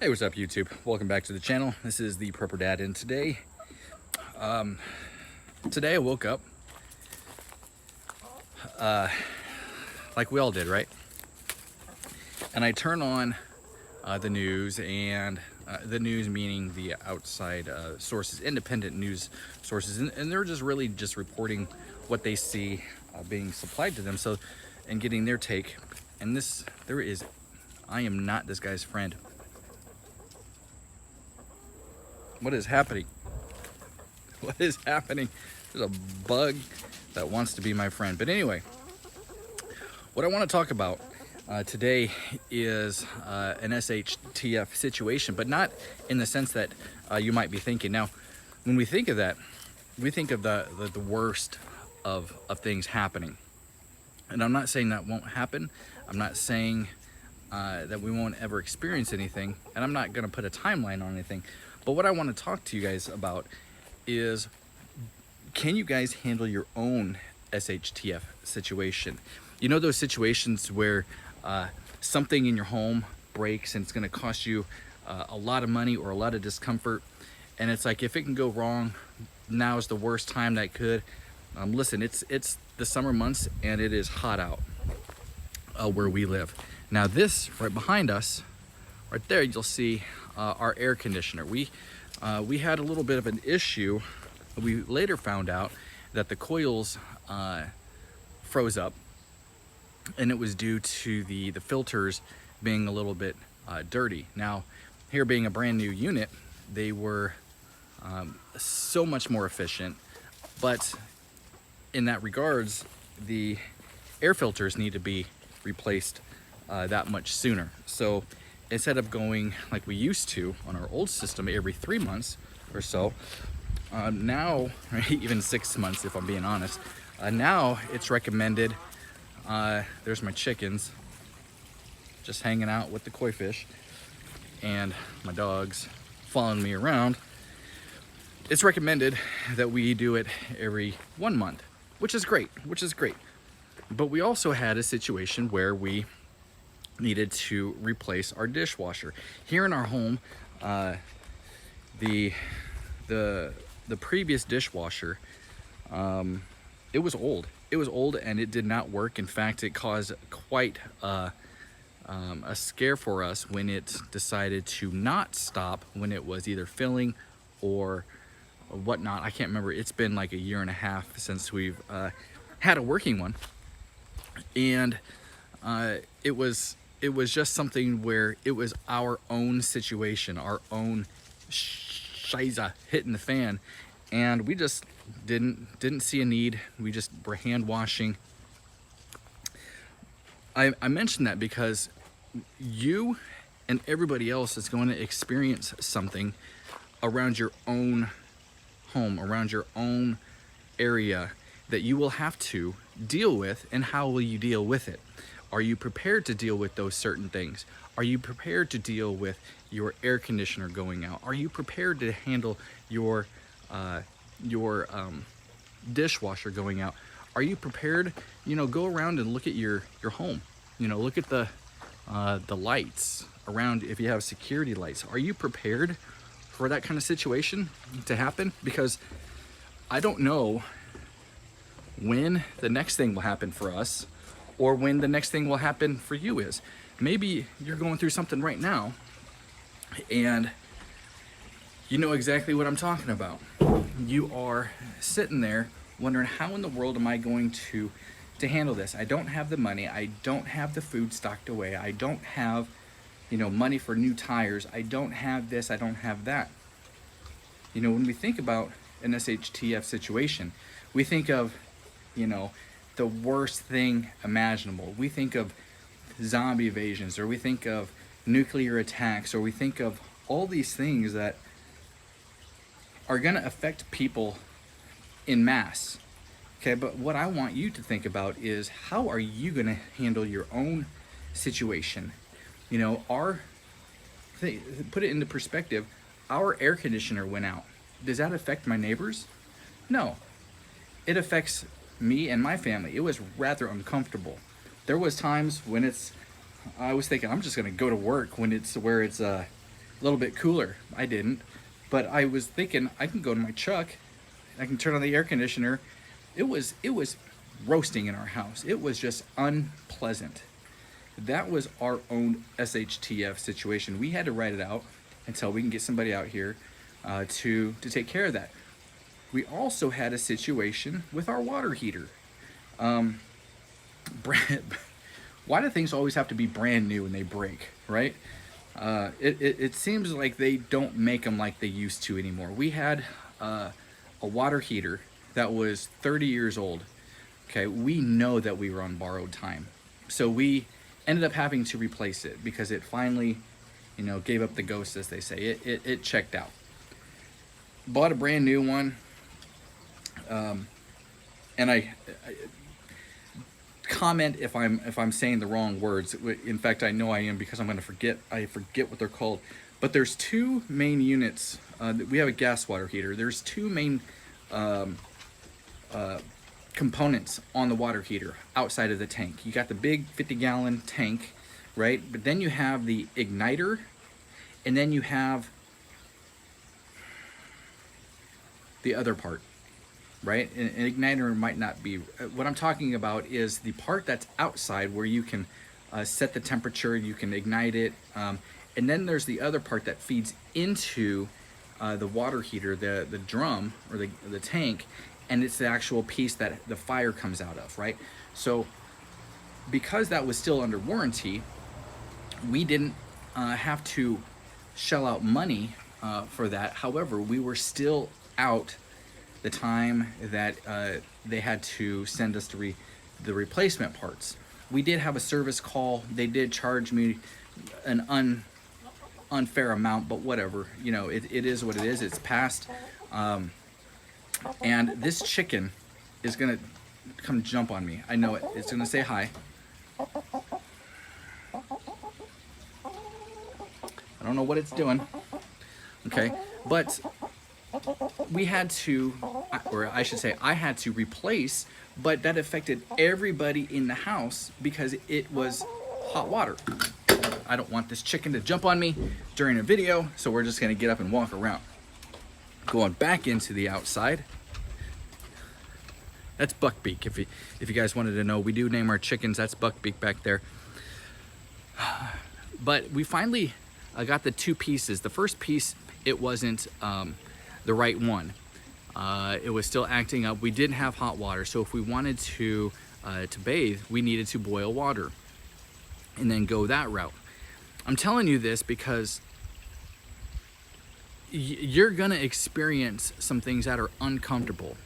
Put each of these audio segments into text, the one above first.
Hey, what's up YouTube? Welcome back to the channel. This is the Prepper Dad, and today I woke up like we all did, right? And I turn on the news, and the news meaning the outside sources, independent news sources, and they're just really just reporting what they see being supplied to them, so, and getting their take. And I am not this guy's friend. What is happening? What is happening? There's a bug that wants to be my friend. But anyway, what I want to talk about today is an SHTF situation, but not in the sense that you might be thinking. Now, when we think of that, we think of the worst of things happening. And I'm not saying that won't happen. I'm not saying that we won't ever experience anything. And I'm not going to put a timeline on anything. But what I want to talk to you guys about is, can you guys handle your own SHTF situation? You know those situations where something in your home breaks and it's going to cost you a lot of money or a lot of discomfort, and it's like, if it can go wrong, now is the worst time that could. Listen, it's the summer months and it is hot out where we live. Now this right behind us, right there, you'll see our air conditioner. We had a little bit of an issue. We later found out that the coils froze up, and it was due to the filters being a little bit dirty. Now, here being a brand new unit, they were so much more efficient, but in that regards, the air filters need to be replaced that much sooner. So instead of going like we used to on our old system every 3 months or so, now, even 6 months if I'm being honest, now it's recommended. There's my chickens just hanging out with the koi fish, and my dogs following me around. It's recommended that we do it every 1 month, which is great, But we also had a situation where we needed to replace our dishwasher. Here in our home, the previous dishwasher, it was old. It was old and it did not work. In fact, it caused quite a scare for us when it decided to not stop when it was either filling or whatnot. I can't remember. It's been like a year and a half since we've had a working one, and it was just something where it was our own situation, our own shiza hitting the fan, and we just didn't see a need. We just were hand washing. I mentioned that because you and everybody else is going to experience something around your own home, around your own area, that you will have to deal with. And how will you deal with it? Are you prepared to deal with those certain things? Are you prepared to deal with your air conditioner going out? Are you prepared to handle your dishwasher going out? Are you prepared? Go around and look at your home. Look at the lights around. If you have security lights, are you prepared for that kind of situation to happen? Because I don't know when the next thing will happen for us, or when the next thing will happen for you is. Maybe you're going through something right now and you know exactly what I'm talking about. You are sitting there wondering, how in the world am I going to handle this? I don't have the money. I don't have the food stocked away. I don't have, money for new tires. I don't have this. I don't have that. When we think about an SHTF situation, we think of, the worst thing imaginable. We think of zombie invasions, or we think of nuclear attacks, or we think of all these things that are going to affect people in mass. Okay, but what I want you to think about is, how are you going to handle your own situation? Put it into perspective. Our air conditioner went out. Does that affect my neighbors? No. It affects me and my family. It was rather uncomfortable. There was times when I was thinking, I'm just gonna go to work when it's where it's a little bit cooler. I didn't, but I was thinking I can go to my truck, I can turn on the air conditioner. It was roasting in our house. It was just unpleasant. That was our own SHTF situation. We had to write it out until we can get somebody out here to take care of that. We also had a situation with our water heater. Why do things always have to be brand new when they break, right? It seems like they don't make them like they used to anymore. We had a water heater that was 30 years old. Okay, we know that we were on borrowed time. So we ended up having to replace it because it finally, you know, gave up the ghost, as they say. It checked out. Bought a brand new one. And I comment if I'm saying the wrong words. In fact, I know I am, because I'm going to forget. I forget what they're called. But there's two main units. We have a gas water heater. There's two main components on the water heater outside of the tank. You got the big 50-gallon tank, right? But then you have the igniter, and then you have the other part, right? An igniter might not be. What I'm talking about is the part that's outside where you can set the temperature, you can ignite it, and then there's the other part that feeds into the water heater, the drum or the tank, and it's the actual piece that the fire comes out of, right? So because that was still under warranty, we didn't have to shell out money for that. However, we were still out the time that they had to send us the replacement parts. We did have a service call. They did charge me an unfair amount, but whatever, you know, it is what it is. It's past. And this chicken is gonna come jump on me. I know it. It's gonna say hi. I don't know what it's doing. Okay, but we had to, or I should say I had to replace, but that affected everybody in the house because it was hot water. I don't want this chicken to jump on me during a video, so we're just gonna get up and walk around. Going back into the outside. That's Buckbeak. If you guys wanted to know, we do name our chickens. That's Buckbeak back there. But we finally got the two pieces. The first piece, it wasn't the right one. It was still acting up. We didn't have hot water, so if we wanted to bathe, we needed to boil water and then go that route. I'm telling you this because you're gonna experience some things that are uncomfortable.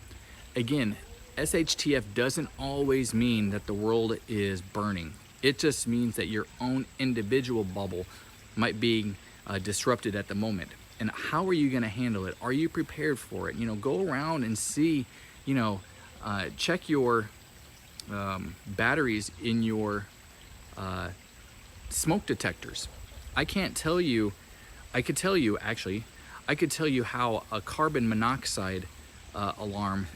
Again, SHTF doesn't always mean that the world is burning. It just means that your own individual bubble might be disrupted at the moment. And how are you gonna handle it? Are you prepared for it? You know, go around and see, you know, check your batteries in your smoke detectors. I could tell you how a carbon monoxide alarm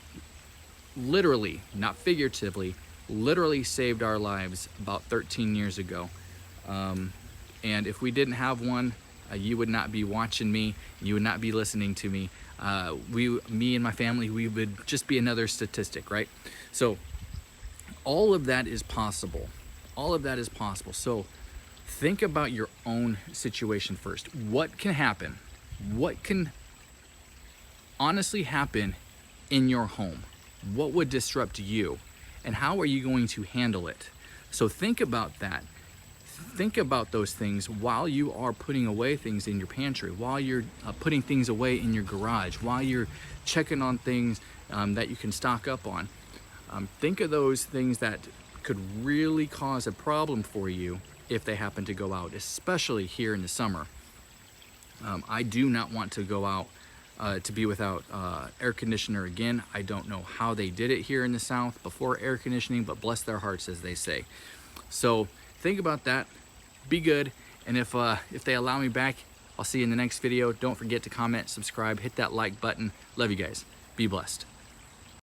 literally, not figuratively, literally saved our lives about 13 years ago. And if we didn't have one, you would not be watching me, you would not be listening to me. Me and my family, we would just be another statistic, right? So all of that is possible. All of that is possible. So think about your own situation first. What can happen? What can honestly happen in your home? What would disrupt you? And how are you going to handle it? So think about that. Think about those things while you are putting away things in your pantry, while you're putting things away in your garage, while you're checking on things that you can stock up on. Think of those things that could really cause a problem for you if they happen to go out, especially here in the summer. I do not want to go out to be without air conditioner again. I don't know how they did it here in the South before air conditioning, but bless their hearts, as they say. So think about that, be good, and if they allow me back, I'll see you in the next video. Don't forget to comment, subscribe, hit that like button. Love you guys. Be blessed.